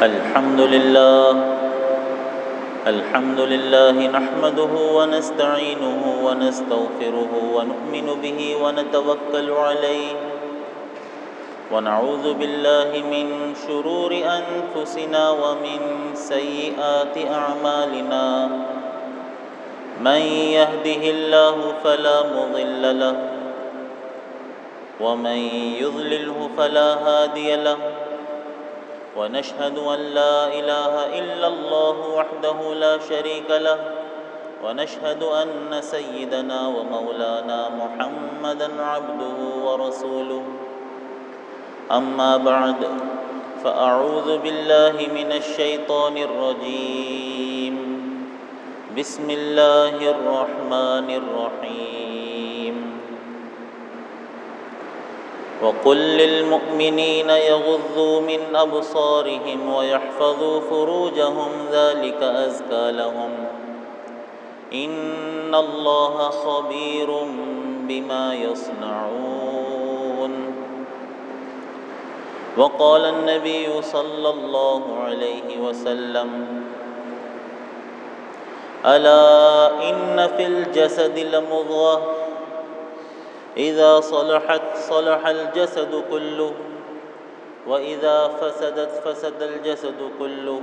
الحمد لله نحمده ونستعينه ونستغفره ونؤمن به ونتوكل عليه ونعوذ بالله من شرور أنفسنا ومن سيئات أعمالنا من يهده الله فلا مضل له ومن يضلله فلا هادي له ونشهد أن لا إله إلا الله وحده لا شريك له ونشهد أن سيدنا ومولانا محمدًا عبده ورسوله أما بعد فأعوذ بالله من الشيطان الرجيم بسم الله الرحمن الرحيم وقل للمؤمنين يغضوا من أبصارهم ويحفظوا فروجهم ذلك أزكى لهم إن الله خبير بما يصنعون وقال النبي صلى الله عليه وسلم ألا إن في الجسد لمضغة إذا صلحت صلح الجسد كله وإذا فسدت فسد الجسد كله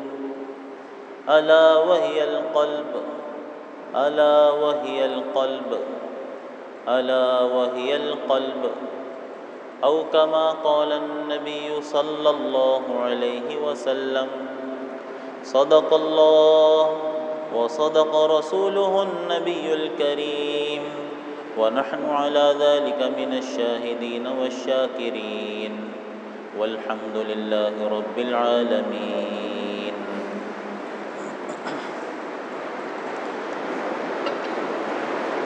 ألا وهي القلب ألا وهي القلب ألا وهي القلب أو كما قال النبي صلى الله عليه وسلم صدق الله وصدق رسوله النبي الكريم ونحن على ذلك من الشاهدين والشاكرين والحمد لله رب العالمين۔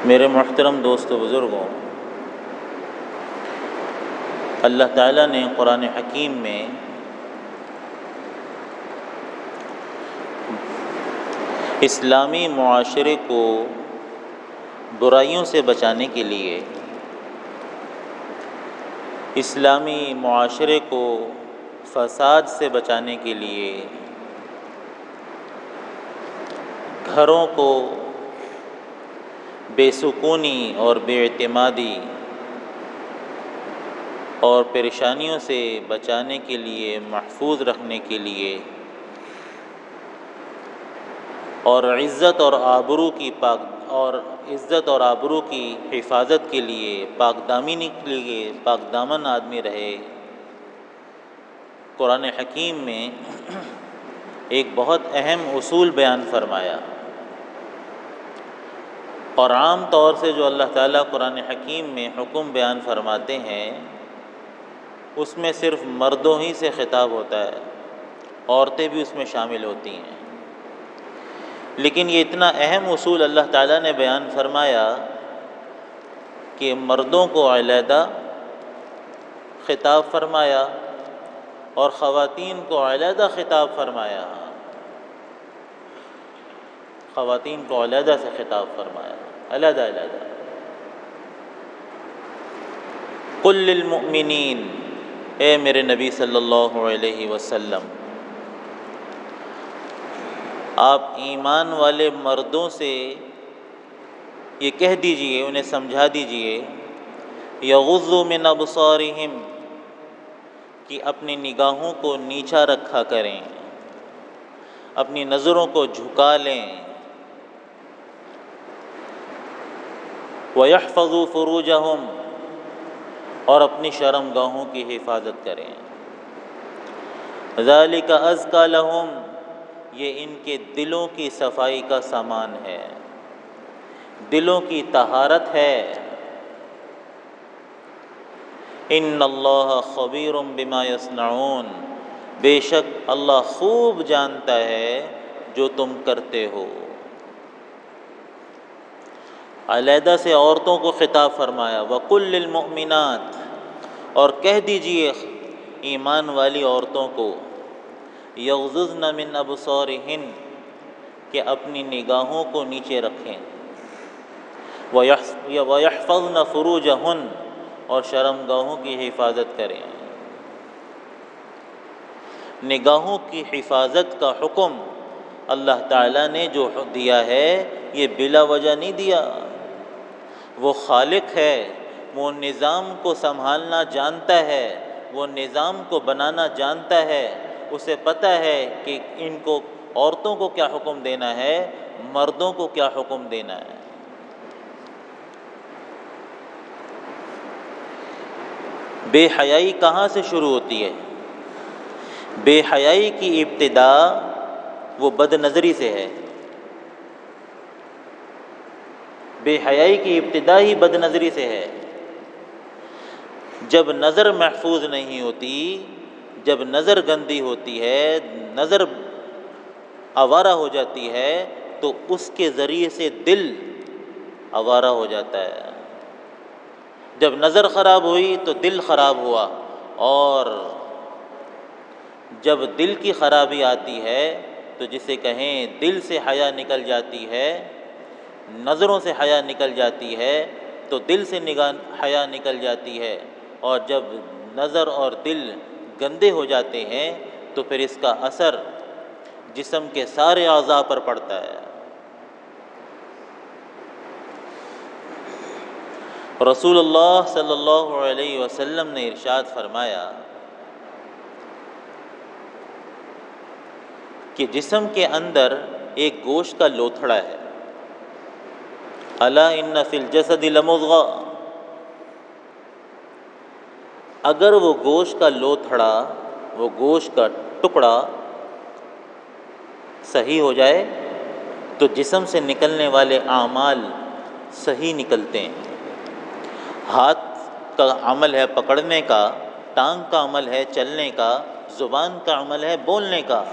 میرے محترم دوست و بزرگوں، اللہ تعالیٰ نے قرآن حکیم میں اسلامی معاشرے کو برائیوں سے بچانے کے لیے، اسلامی معاشرے کو فساد سے بچانے کے لیے، گھروں کو بے سکونی اور بے اعتمادی اور پریشانیوں سے بچانے کے لیے، محفوظ رکھنے کے لیے اور عزت اور آبرو کی حفاظت کے لیے، پاک دامنی کے لیے پاک دامن آدمی رہے، قرآن حکیم میں ایک بہت اہم اصول بیان فرمایا۔ اور عام طور سے جو اللہ تعالیٰ قرآن حکیم میں حکم بیان فرماتے ہیں اس میں صرف مردوں ہی سے خطاب ہوتا ہے، عورتیں بھی اس میں شامل ہوتی ہیں، لیکن یہ اتنا اہم اصول اللہ تعالیٰ نے بیان فرمایا کہ مردوں کو علیحدہ خطاب فرمایا اور خواتین کو علیحدہ خطاب فرمایا، خواتین کو علیحدہ سے خطاب فرمایا، علیحدہ علیحدہ۔ قل للمؤمنین، اے میرے نبی صلی اللہ علیہ وسلم، آپ ایمان والے مردوں سے یہ کہہ دیجئے، انہیں سمجھا دیجئے، یغضوا من ابصارہم، کہ اپنی نگاہوں کو نیچا رکھا کریں، اپنی نظروں کو جھکا لیں، وَيَحْفَظُوا فُرُوجَهُمْ، اور اپنی شرم گاہوں کی حفاظت کریں، ذَلِكَ أَزْكَى لَهُمْ، یہ ان کے دلوں کی صفائی کا سامان ہے، دلوں کی طہارت ہے۔ إِنَّ اللَّهَ خَبِيرٌ بِمَا يَصْنَعُونَ، بے شک اللہ خوب جانتا ہے جو تم کرتے ہو۔ علیحدہ سے عورتوں کو خطاب فرمایا، وَقُلْ لِلْمُؤْمِنَاتِ، اور کہہ دیجئے ایمان والی عورتوں کو، یغضضن من ابصارہن، کہ اپنی نگاہوں کو نیچے رکھیں، وَيَحْفَظْنَ فُرُوجَهُنَّ، اور شرم گاہوں کی حفاظت کریں۔ نگاہوں کی حفاظت کا حکم اللہ تعالیٰ نے جو دیا ہے یہ بلا وجہ نہیں دیا۔ وہ خالق ہے، وہ نظام کو سنبھالنا جانتا ہے، وہ نظام کو بنانا جانتا ہے، اسے پتہ ہے کہ ان کو عورتوں کو کیا حکم دینا ہے، مردوں کو کیا حکم دینا ہے۔ بے حیائی کہاں سے شروع ہوتی ہے؟ بے حیائی کی ابتدا وہ بد نظری سے ہے۔ بے حیائی کی ابتدا ہی بد نظری سے ہے۔ جب نظر محفوظ نہیں ہوتی، جب نظر گندی ہوتی ہے، نظر آوارہ ہو جاتی ہے، تو اس کے ذریعے سے دل آوارہ ہو جاتا ہے۔ جب نظر خراب ہوئی تو دل خراب ہوا، اور جب دل کی خرابی آتی ہے تو جسے کہیں دل سے حیا نکل جاتی ہے، نظروں سے حیا نکل جاتی ہے، تو دل سے حیا نکل جاتی ہے، اور جب نظر اور دل گندے ہو جاتے ہیں تو پھر اس کا اثر جسم کے سارے اعضاء پر پڑتا ہے۔ رسول اللہ صلی اللہ علیہ وسلم نے ارشاد فرمایا کہ جسم کے اندر ایک گوشت کا لوتھڑا ہے، الا ان فی الجسد لمضغہ، اگر وہ گوشت کا لوتھڑا، وہ گوشت کا ٹکڑا صحیح ہو جائے تو جسم سے نکلنے والے اعمال صحیح نکلتے ہیں۔ ہاتھ کا عمل ہے پکڑنے کا، ٹانگ کا عمل ہے چلنے کا، زبان کا عمل ہے بولنے کا،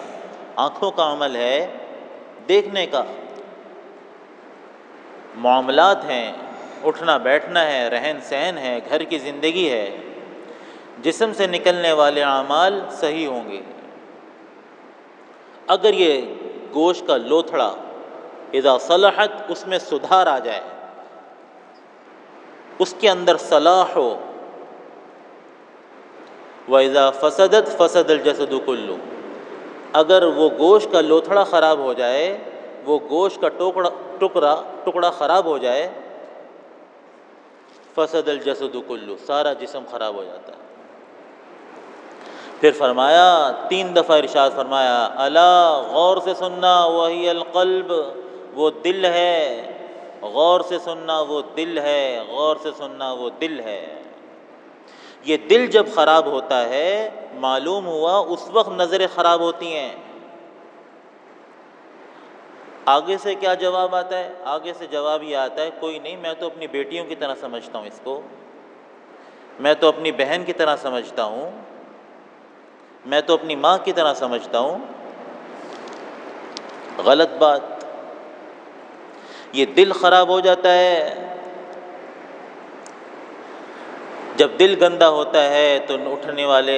آنکھوں کا عمل ہے دیکھنے کا، معاملات ہیں، اٹھنا بیٹھنا ہے، رہن سہن ہے، گھر کی زندگی ہے، جسم سے نکلنے والے اعمال صحیح ہوں گے۔ اگر یہ گوشت کا لوتھڑا اذا صلحت، اس میں سدھار آ جائے، اس کے اندر صلاح ہو، وَإِذَا فَسَدَتْ فَسَدَ الْجَسَدُ كُلُّهُ، اگر وہ گوشت کا لوتھڑا خراب ہو جائے، وہ گوشت کا ٹکڑا خراب ہو جائے، فسد الجسد کلو، سارا جسم خراب ہو جاتا ہے۔ پھر فرمایا، 3 دفعہ ارشاد فرمایا، الا، غور سے سننا، وہی القلب، وہ دل ہے، غور سے سننا وہ دل ہے، غور سے سننا وہ دل ہے۔ یہ دل جب خراب ہوتا ہے، معلوم ہوا اس وقت نظریں خراب ہوتی ہیں۔ آگے سے کیا جواب آتا ہے؟ آگے سے جواب یہ آتا ہے، کوئی نہیں، میں تو اپنی بیٹیوں کی طرح سمجھتا ہوں اس کو، میں تو اپنی بہن کی طرح سمجھتا ہوں، میں تو اپنی ماں کی طرح سمجھتا ہوں۔ غلط بات، یہ دل خراب ہو جاتا ہے۔ جب دل گندا ہوتا ہے تو اٹھنے والے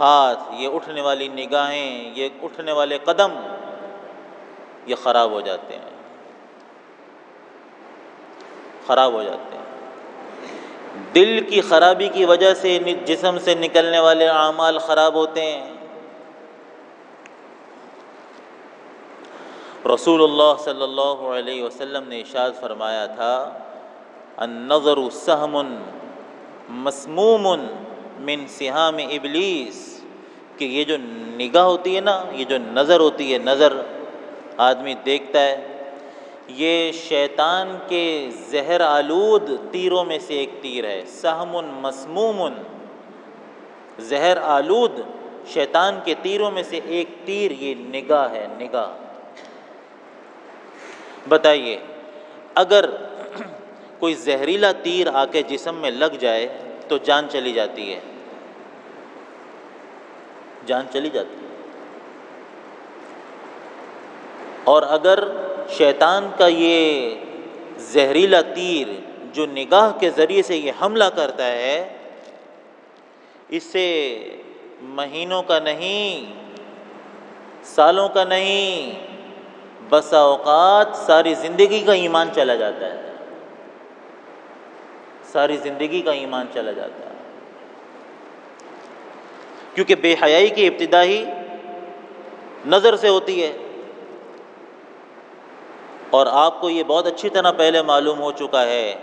ہاتھ، یہ اٹھنے والی نگاہیں، یہ اٹھنے والے قدم، یہ خراب ہو جاتے ہیں، خراب ہو جاتے ہیں۔ دل کی خرابی کی وجہ سے جسم سے نکلنے والے اعمال خراب ہوتے ہیں۔ رسول اللہ صلی اللہ علیہ وسلم نے ارشاد فرمایا تھا، النظر سہم مسموم من سہام ابلیس، کہ یہ جو نگاہ ہوتی ہے نا، یہ جو نظر ہوتی ہے، نظر آدمی دیکھتا ہے، یہ شیطان کے زہر آلود تیروں میں سے ایک تیر ہے۔ سہم مسموم، زہر آلود شیطان کے تیروں میں سے ایک تیر یہ نگاہ ہے، نگاہ۔ بتائیے، اگر کوئی زہریلا تیر آ کے جسم میں لگ جائے تو جان چلی جاتی ہے، جان چلی جاتی ہے۔ اور اگر شیطان کا یہ زہریلا تیر جو نگاہ کے ذریعے سے یہ حملہ کرتا ہے، اس سے مہینوں کا نہیں، سالوں کا نہیں، بسا اوقات ساری زندگی کا ایمان چلا جاتا ہے، ساری زندگی کا ایمان چلا جاتا ہے۔ کیونکہ بے حیائی کی ابتدا ہی نظر سے ہوتی ہے، اور آپ کو یہ بہت اچھی طرح پہلے معلوم ہو چکا ہے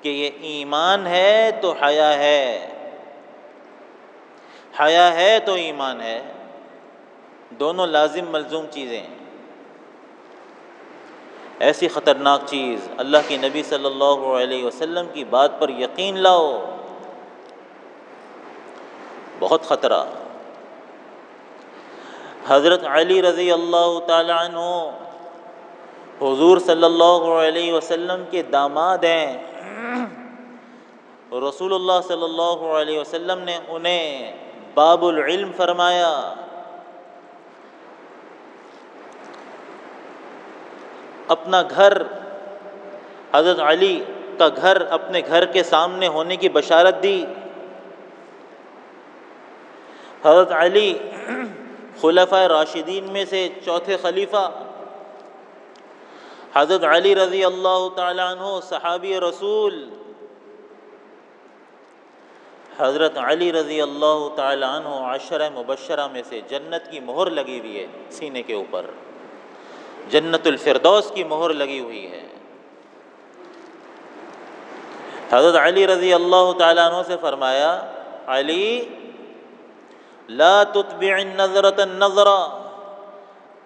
کہ یہ ایمان ہے تو حیا ہے، حیا ہے تو ایمان ہے، دونوں لازم ملزوم چیزیں ہیں۔ ایسی خطرناک چیز، اللہ کی نبی صلی اللہ علیہ وسلم کی بات پر یقین لاؤ، بہت خطرہ۔ حضرت علی رضی اللہ تعالی عنہ حضور صلی اللہ علیہ وسلم کے داماد ہیں، رسول اللہ صلی اللہ علیہ وسلم نے انہیں باب العلم فرمایا۔ اپنا گھر، حضرت علی کا گھر اپنے گھر کے سامنے ہونے کی بشارت دی۔ حضرت علی خلفائے راشدین میں سے چوتھے خلیفہ، حضرت علی رضی اللہ تعالی عنہ صحابی رسول، حضرت علی رضی اللہ تعالی عنہ عشرہ مبشرہ میں سے، جنت کی مہر لگی ہوئی ہے سینے کے اوپر، جنت الفردوس کی مہر لگی ہوئی ہے۔ حضرت علی رضی اللہ تعالیٰ عنہ سے فرمایا، علی لا تتبع النظرۃ النظرہ،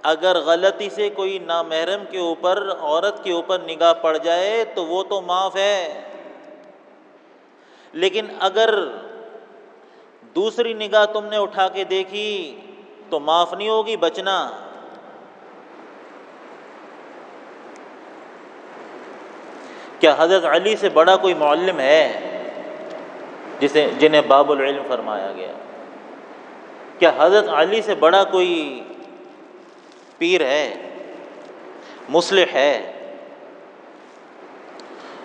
اگر غلطی سے کوئی نامحرم کے اوپر، عورت کے اوپر نگاہ پڑ جائے تو وہ تو معاف ہے، لیکن اگر دوسری نگاہ تم نے اٹھا کے دیکھی تو معاف نہیں ہوگی، بچنا۔ کیا حضرت علی سے بڑا کوئی معلم ہے جنہیں باب العلم فرمایا گیا؟ کیا حضرت علی سے بڑا کوئی پیر ہے، مصلح ہے؟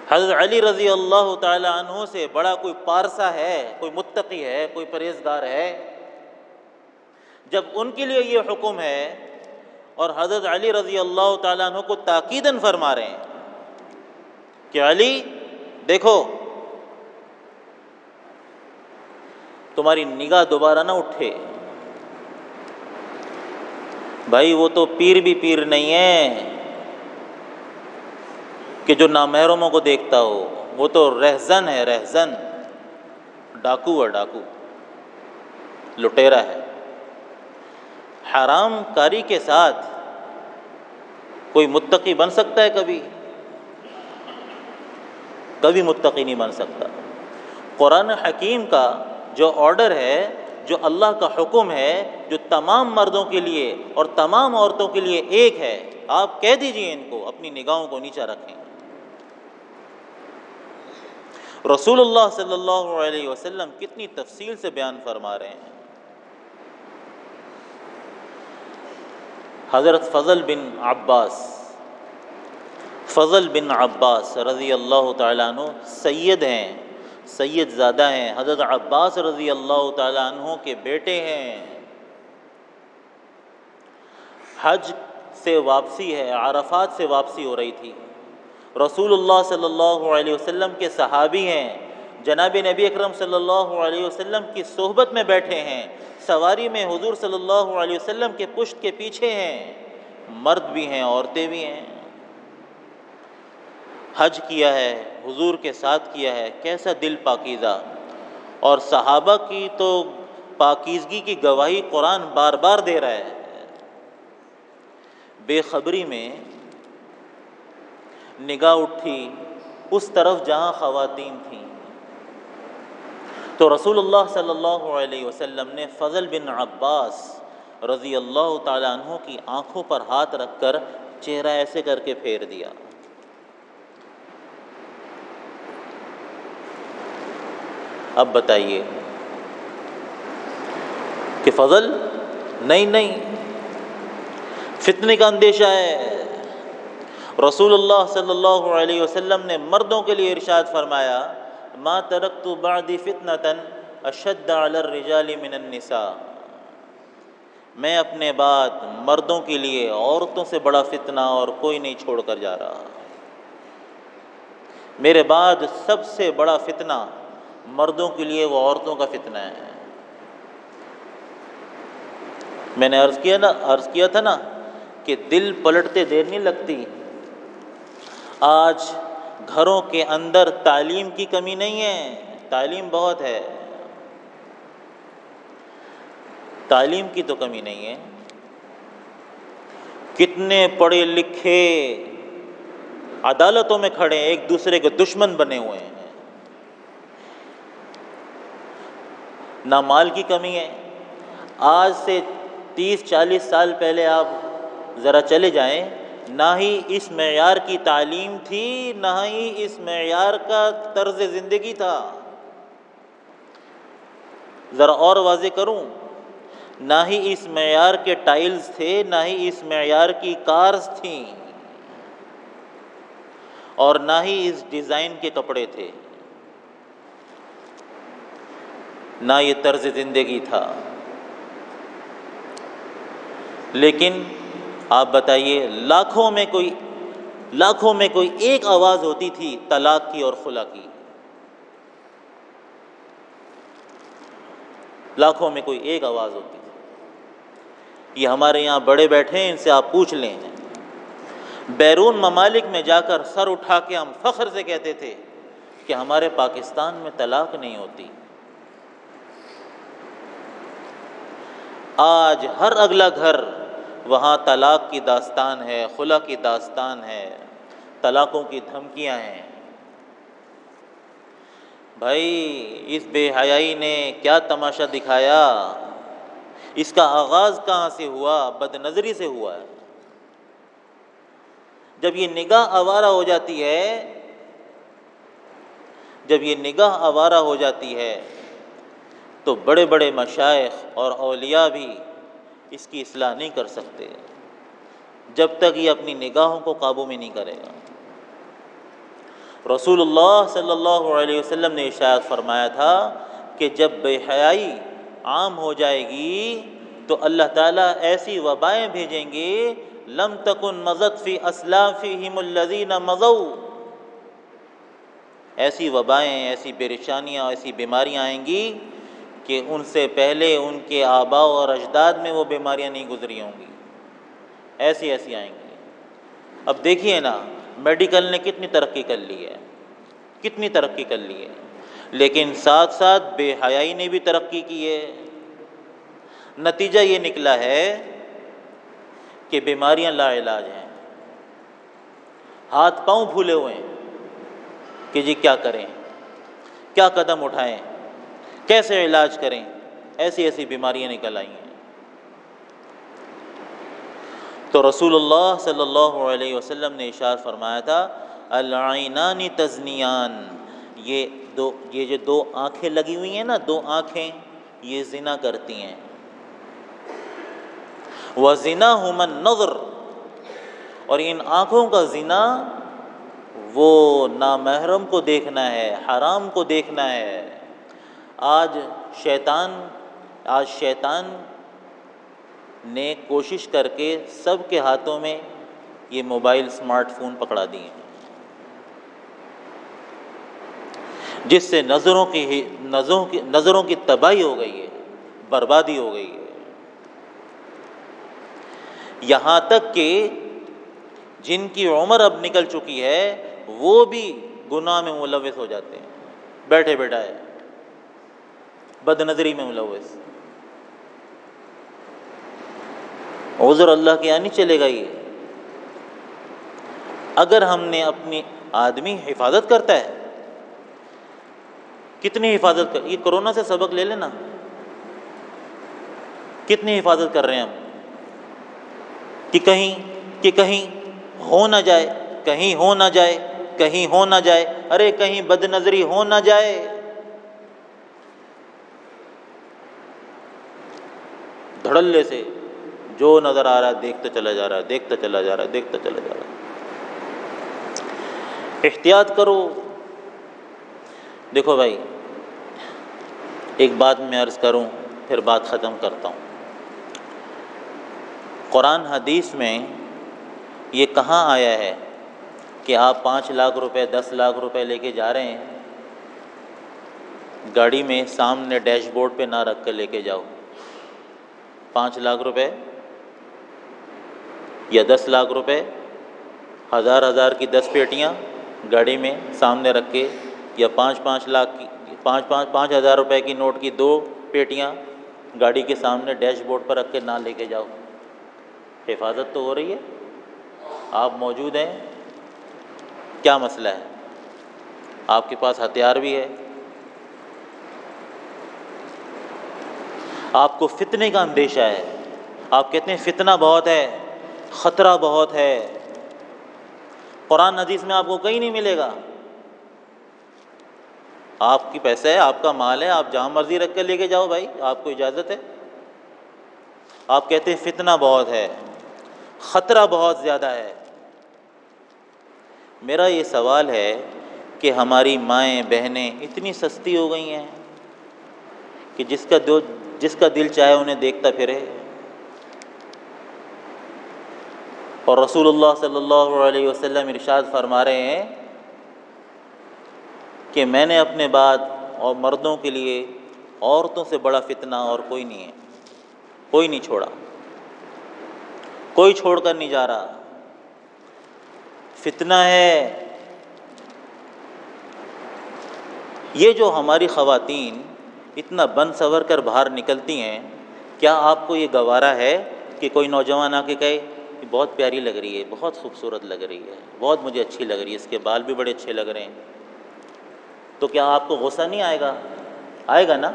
حضرت علی رضی اللہ تعالی عنہ سے بڑا کوئی پارسا ہے، کوئی متقی ہے، کوئی پرہیزگار ہے؟ جب ان کے لیے یہ حکم ہے اور حضرت علی رضی اللہ تعالی عنہ کو تاکیداً فرما رہے ہیں کہ علی دیکھو، تمہاری نگاہ دوبارہ نہ اٹھے، بھائی وہ تو پیر بھی پیر نہیں ہے کہ جو نامحرموں کو دیکھتا ہو، وہ تو رہزن ہے، رہزن، ڈاکو ہے، ڈاکو، لٹیرا ہے۔ حرام کاری کے ساتھ کوئی متقی بن سکتا ہے؟ کبھی متقی نہیں بن سکتا۔ قرآن حکیم کا جو آرڈر ہے، جو اللہ کا حکم ہے، جو تمام مردوں کے لیے اور تمام عورتوں کے لیے ایک ہے، آپ کہہ دیجئے ان کو اپنی نگاہوں کو نیچا رکھیں۔ رسول اللہ صلی اللہ علیہ وسلم کتنی تفصیل سے بیان فرما رہے ہیں۔ حضرت فضل بن عباس رضی اللہ تعالیٰ عنہ سید ہیں، سید زادہ ہیں، حضرت عباس رضی اللہ تعالیٰ عنہ کے بیٹے ہیں۔ حج سے واپسی ہے، عرفات سے واپسی ہو رہی تھی، رسول اللہ صلی اللہ علیہ وسلم کے صحابی ہیں، جناب نبی اکرم صلی اللہ علیہ وسلم کی صحبت میں بیٹھے ہیں، سواری میں حضور صلی اللہ علیہ وسلم کے پشت کے پیچھے ہیں، مرد بھی ہیں، عورتیں بھی ہیں۔ حج کیا ہے، حضور کے ساتھ کیا ہے، کیسا دل پاکیزہ، اور صحابہ کی تو پاکیزگی کی گواہی قرآن بار بار دے رہا ہے۔ بے خبری میں نگاہ اٹھی اس طرف جہاں خواتین تھیں، تو رسول اللہ صلی اللہ علیہ وسلم نے فضل بن عباس رضی اللہ تعالی عنہ کی آنکھوں پر ہاتھ رکھ کر چہرہ ایسے کر کے پھیر دیا۔ اب بتائیے کہ فضل نہیں، فتنے کا اندیشہ ہے۔ رسول اللہ صلی اللہ علیہ وسلم نے مردوں کے لیے ارشاد فرمایا، ما ترکت بعدی فتنة اشد علی الرجال من النساء، میں اپنے بعد مردوں کے لیے عورتوں سے بڑا فتنہ اور کوئی نہیں چھوڑ کر جا رہا۔ میرے بعد سب سے بڑا فتنہ مردوں کے لیے وہ عورتوں کا فتنہ ہے۔ میں نے عرض کیا تھا نا کہ دل پلٹتے دیر نہیں لگتی۔ آج گھروں کے اندر تعلیم کی کمی نہیں ہے، تعلیم بہت ہے، تعلیم کی تو کمی نہیں ہے۔ کتنے پڑھے لکھے عدالتوں میں کھڑے ہیں، ایک دوسرے کے دشمن بنے ہوئے ہیں۔ نہ مال کی کمی ہے۔ آج سے 30-40 سال پہلے آپ ذرا چلے جائیں، نہ ہی اس معیار کی تعلیم تھی، نہ ہی اس معیار کا طرز زندگی تھا۔ ذرا اور واضح کروں، نہ ہی اس معیار کے ٹائلز تھے، نہ ہی اس معیار کی کارز تھیں، اور نہ ہی اس ڈیزائن کے کپڑے تھے، نہ یہ طرز زندگی تھا۔ لیکن آپ بتائیے، لاکھوں میں کوئی ایک آواز ہوتی تھی طلاق کی اور خلا کی، لاکھوں میں کوئی ایک آواز ہوتی تھی۔ یہ ہمارے یہاں بڑے بیٹھے ہیں، ان سے آپ پوچھ لیں، بیرون ممالک میں جا کر سر اٹھا کے ہم فخر سے کہتے تھے کہ ہمارے پاکستان میں طلاق نہیں ہوتی۔ آج ہر اگلا گھر وہاں طلاق کی داستان ہے، خلا کی داستان ہے، طلاقوں کی دھمکیاں ہیں۔ بھائی، اس بے حیائی نے کیا تماشا دکھایا؟ اس کا آغاز کہاں سے ہوا؟ بد نظری سے ہوا ہے۔ جب یہ نگاہ آوارہ ہو جاتی ہے تو بڑے بڑے مشائخ اور اولیاء بھی اس کی اصلاح نہیں کر سکتے جب تک یہ اپنی نگاہوں کو قابو میں نہیں کرے گا۔ رسول اللہ صلی اللہ علیہ وسلم نے ارشاد فرمایا تھا کہ جب بے حیائی عام ہو جائے گی تو اللہ تعالیٰ ایسی وبائیں بھیجیں گے، لم تکن مضت فی اسلافہم الذین مضوا، ایسی وبائیں، ایسی پریشانیاں، ایسی بیماریاں آئیں گی کہ ان سے پہلے ان کے آباء اور اجداد میں وہ بیماریاں نہیں گزری ہوں گی، ایسی آئیں گی۔ اب دیکھیے نا، میڈیکل نے کتنی ترقی کر لی ہے، لیکن ساتھ ساتھ بے حیائی نے بھی ترقی کی ہے۔ نتیجہ یہ نکلا ہے کہ بیماریاں لا علاج ہیں، ہاتھ پاؤں پھولے ہوئے ہیں کہ جی کیا کریں، کیا قدم اٹھائیں، کیسے علاج کریں، ایسی بیماریاں نکل آئی ہیں۔ تو رسول اللہ صلی اللہ علیہ وسلم نے ارشاد فرمایا تھا، العینان تزنیان، یہ جو دو آنکھیں لگی ہوئی ہیں نا، دو آنکھیں یہ زنا کرتی ہیں۔ وَزِنَاهُمَا النَّظْرُ، اور ان آنکھوں کا زنا وہ نامحرم کو دیکھنا ہے، حرام کو دیکھنا ہے۔ آج شیطان نے کوشش کر کے سب کے ہاتھوں میں یہ موبائل اسمارٹ فون پکڑا دیے ہیں، جس سے نظروں کی تباہی ہو گئی ہے، بربادی ہو گئی ہے۔ یہاں تک کہ جن کی عمر اب نکل چکی ہے وہ بھی گناہ میں ملوث ہو جاتے ہیں، بیٹھے بیٹھائے بد نظری میں ملوث۔ عذر اللہ کے یہاں نہیں چلے گا یہ۔ اگر ہم نے اپنی آدمی حفاظت کرتا ہے، کتنی حفاظت یہ کرونا سے سبق لے لینا، کتنی حفاظت کر رہے ہیں ہم کہ کہیں ہو نہ جائے، کہیں ہو نہ جائے، کہیں ہو نہ جائے، ارے کہیں بد نظری ہو نہ جائے۔ دھڑلے سے جو نظر آ رہا ہے دیکھتا چلا جا رہا ہے۔ احتیاط کرو۔ دیکھو بھائی، ایک بات میں عرض کروں پھر بات ختم کرتا ہوں۔ قرآن حدیث میں یہ کہاں آیا ہے کہ آپ 5 لاکھ روپے 10 لاکھ روپے لے کے جا رہے ہیں، گاڑی میں سامنے ڈیش بورڈ پہ نہ رکھ کر لے کے جاؤ، 5 لاکھ روپے یا 10 لاکھ روپے، ہزار کی 10 پیٹیاں گاڑی میں سامنے رکھ کے، یا 5,000 روپے کی نوٹ کی 2 پیٹیاں گاڑی کے سامنے ڈیش بورڈ پر رکھ کے نہ لے کے جاؤ۔ حفاظت تو ہو رہی ہے، آپ موجود ہیں، کیا مسئلہ ہے؟ آپ کے پاس ہتھیار بھی ہے۔ آپ کو فتنے کا اندیشہ ہے، آپ کہتے ہیں فتنہ بہت ہے، خطرہ بہت ہے۔ قرآن حدیث میں آپ کو کہیں نہیں ملے گا۔ آپ کی پیسہ ہے، آپ کا مال ہے، آپ جہاں مرضی رکھ کے لے کے جاؤ بھائی، آپ کو اجازت ہے۔ آپ کہتے ہیں فتنہ بہت ہے، خطرہ بہت زیادہ ہے۔ میرا یہ سوال ہے کہ ہماری مائیں بہنیں اتنی سستی ہو گئی ہیں کہ جس کا دل چاہے انہیں دیکھتا پھرے، اور رسول اللہ صلی اللہ علیہ وسلم ارشاد فرما رہے ہیں کہ میں نے اپنے بعد اور مردوں کے لیے عورتوں سے بڑا فتنہ اور کوئی نہیں ہے، کوئی نہیں چھوڑا، کوئی چھوڑ کر نہیں جا رہا۔ فتنہ ہے یہ جو ہماری خواتین اتنا بن سنور کر باہر نکلتی ہیں، کیا آپ کو یہ گوارا ہے کہ کوئی نوجوان آ کے کہے کہ بہت پیاری لگ رہی ہے، بہت خوبصورت لگ رہی ہے، بہت مجھے اچھی لگ رہی ہے، اس کے بال بھی بڑے اچھے لگ رہے ہیں، تو کیا آپ کو غصہ نہیں آئے گا؟ آئے گا نا،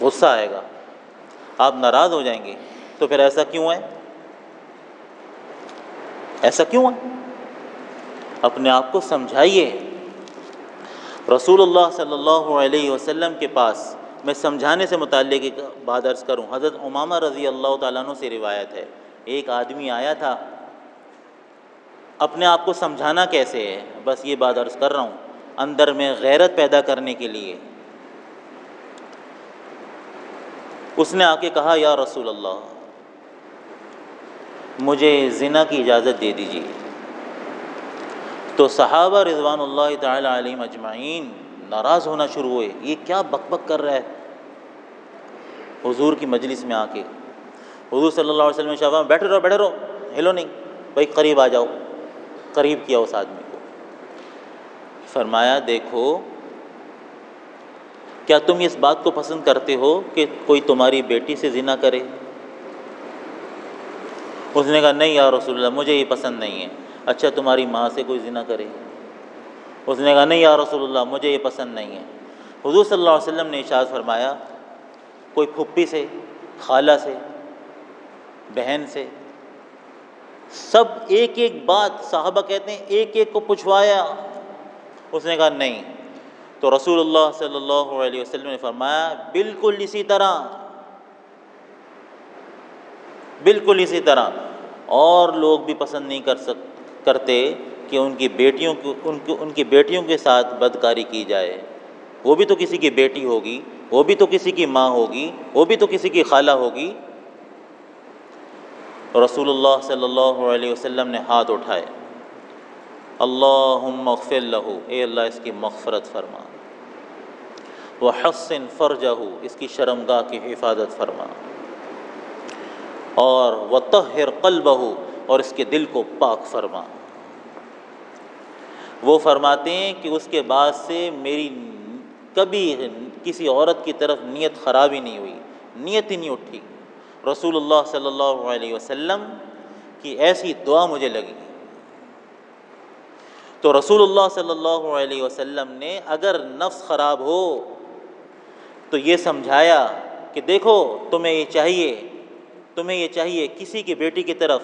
غصہ آئے گا، آپ ناراض ہو جائیں گے۔ تو پھر ایسا کیوں ہے؟ ایسا کیوں ہے؟ اپنے آپ کو سمجھائیے۔ رسول اللہ صلی اللہ علیہ وسلم کے پاس، میں سمجھانے سے متعلق ایک بات عرض کروں، حضرت امامہ رضی اللہ تعالیٰ عنہ سے روایت ہے، ایک آدمی آیا تھا، اپنے آپ کو سمجھانا کیسے ہے، بس یہ بات عرض کر رہا ہوں، اندر میں غیرت پیدا کرنے کے لیے۔ اس نے آ کے کہا یا رسول اللہ مجھے زنا کی اجازت دے دیجیے۔ تو صحابہ رضوان اللہ تعالی علیہم اجمعین ناراض ہونا شروع ہوئے، یہ کیا بک بک کر رہا ہے حضور کی مجلس میں آ کے۔ حضور صلی اللہ علیہ وسلم نے شفا بیٹھے رہو، ہلو نہیں بھائی، قریب آ جاؤ۔ قریب کیا اس آدمی کو، فرمایا دیکھو کیا تم اس بات کو پسند کرتے ہو کہ کوئی تمہاری بیٹی سے زنا کرے؟ اس نے کہا نہیں یا رسول اللہ مجھے یہ پسند نہیں ہے۔ اچھا تمہاری ماں سے کوئی زنا کرے؟ اس نے کہا نہیں یا رسول اللہ مجھے یہ پسند نہیں ہے۔ حضور صلی اللہ علیہ وسلم نے ارشاد فرمایا کوئی پھپھی سے، خالہ سے، بہن سے، سب ایک ایک بات، صحابہ کہتے ہیں ایک ایک کو پوچھوایا۔ اس نے کہا نہیں۔ تو رسول اللہ صلی اللہ علیہ وسلم نے فرمایا بالکل اسی طرح، بالکل اسی طرح اور لوگ بھی پسند نہیں کرتے کہ ان کی بیٹیوں کے ساتھ بدکاری کی جائے۔ وہ بھی تو کسی کی بیٹی ہوگی، وہ بھی تو کسی کی ماں ہوگی، وہ بھی تو کسی کی خالہ ہوگی۔ رسول اللہ صلی اللہ علیہ وسلم نے ہاتھ اٹھائے، اللہم اغفر لہ، اے اللہ اس کی مغفرت فرما، وحسن فرجہ، اس کی شرمگاہ کی حفاظت فرما، اور وطہر قلبہ، اور اس کے دل کو پاک فرما۔ وہ فرماتے ہیں کہ اس کے بعد سے میری کبھی کسی عورت کی طرف نیت خراب ہی نہیں ہوئی، نیت ہی نہیں اٹھی۔ رسول اللہ صلی اللہ علیہ وسلم کی ایسی دعا مجھے لگی۔ تو رسول اللہ صلی اللہ علیہ وسلم نے اگر نفس خراب ہو تو یہ سمجھایا کہ دیکھو تمہیں یہ چاہیے کسی کی بیٹی کی طرف،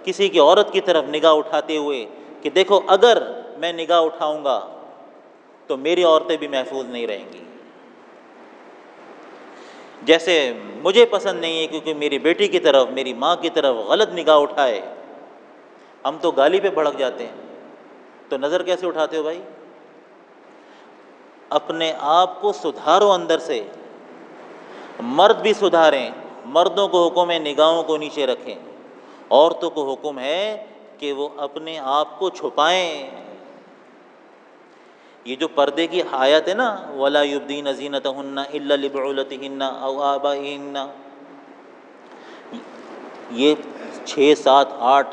کسی کی عورت کی طرف نگاہ اٹھاتے ہوئے کہ دیکھو اگر میں نگاہ اٹھاؤں گا تو میری عورتیں بھی محفوظ نہیں رہیں گی، جیسے مجھے پسند نہیں ہے کیونکہ میری بیٹی کی طرف، میری ماں کی طرف غلط نگاہ اٹھائے۔ ہم تو گالی پہ بھڑک جاتے ہیں، تو نظر کیسے اٹھاتے ہو بھائی؟ اپنے آپ کو سدھارو اندر سے، مرد بھی سدھاریں، مردوں کو حکم ہے نگاہوں کو نیچے رکھیں، عورتوں کو حکم ہے کہ وہ اپنے آپ کو چھپائیں۔ یہ جو پردے کی آیت ہے نا، وَلَا يُبْدِينَ زِينَتَهُنَّ إِلَّا لِبُعُولَتِهِنَّ أَوْ آبَائِهِنَّ، یہ 6 7 8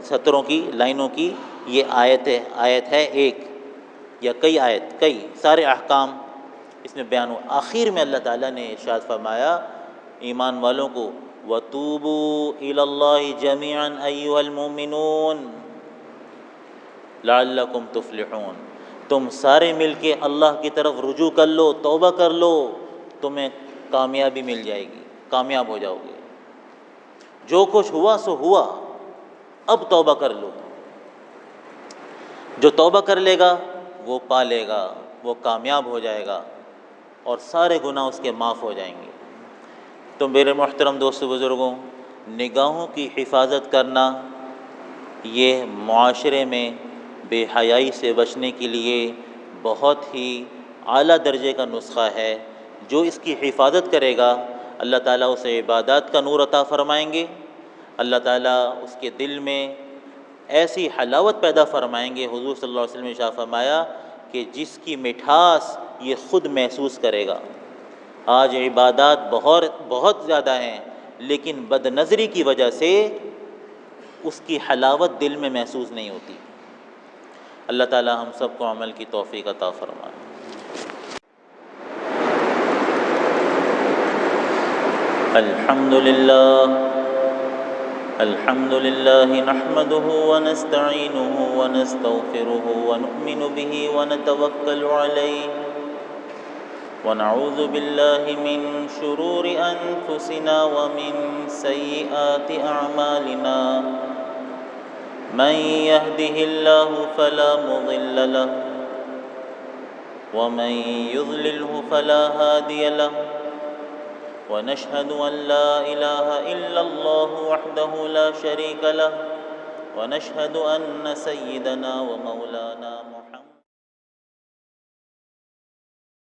سطروں کی لائنوں کی یہ آیت ہے ایک یا کئی سارے احکام اس میں بیان ہو۔ آخر میں اللہ تعالیٰ نے ارشاد فرمایا ایمان والوں کو، وَتُوبُوا إِلَى اللَّهِ جَمِيعًا أَيُّهَا الْمُؤْمِنُونَ لَعَلَّكُمْ تُفْلِحُونَ، تم سارے مل کے اللہ کی طرف رجوع کر لو، توبہ کر لو، تمہیں کامیابی مل جائے گی، کامیاب ہو جاؤ گے۔ جو کچھ ہوا سو ہوا، اب توبہ کر لو۔ جو توبہ کر لے گا وہ پا لے گا، وہ کامیاب ہو جائے گا اور سارے گناہ اس کے معاف ہو جائیں گے۔ تو میرے محترم دوستو بزرگوں، نگاہوں کی حفاظت کرنا یہ معاشرے میں بے حیائی سے بچنے کے لیے بہت ہی اعلیٰ درجے کا نسخہ ہے۔ جو اس کی حفاظت کرے گا اللہ تعالیٰ اسے عبادات کا نور عطا فرمائیں گے، اللہ تعالیٰ اس کے دل میں ایسی حلاوت پیدا فرمائیں گے، حضور صلی اللہ علیہ وسلم نے ارشاد فرمایا کہ جس کی مٹھاس یہ خود محسوس کرے گا۔ آج عبادات بہت زیادہ ہیں لیکن بد نظری کی وجہ سے اس کی حلاوت دل میں محسوس نہیں ہوتی۔ اللہ تعالیٰ ہم سب کو عمل کی توفیق عطا فرمائے۔ الحمد للہ نحمده ونستعینه ونستغفره ونؤمن به ونتوکل علیہ ونعوذ باللہ من شرور انفسنا ومن سیئات اعمالنا، من يهده الله فلا مضل له ومن يضلله فلا هادي له، ونشهد أن لا إله إلا الله وحده لا شريك له، ونشهد أن سيدنا ومولانا محمد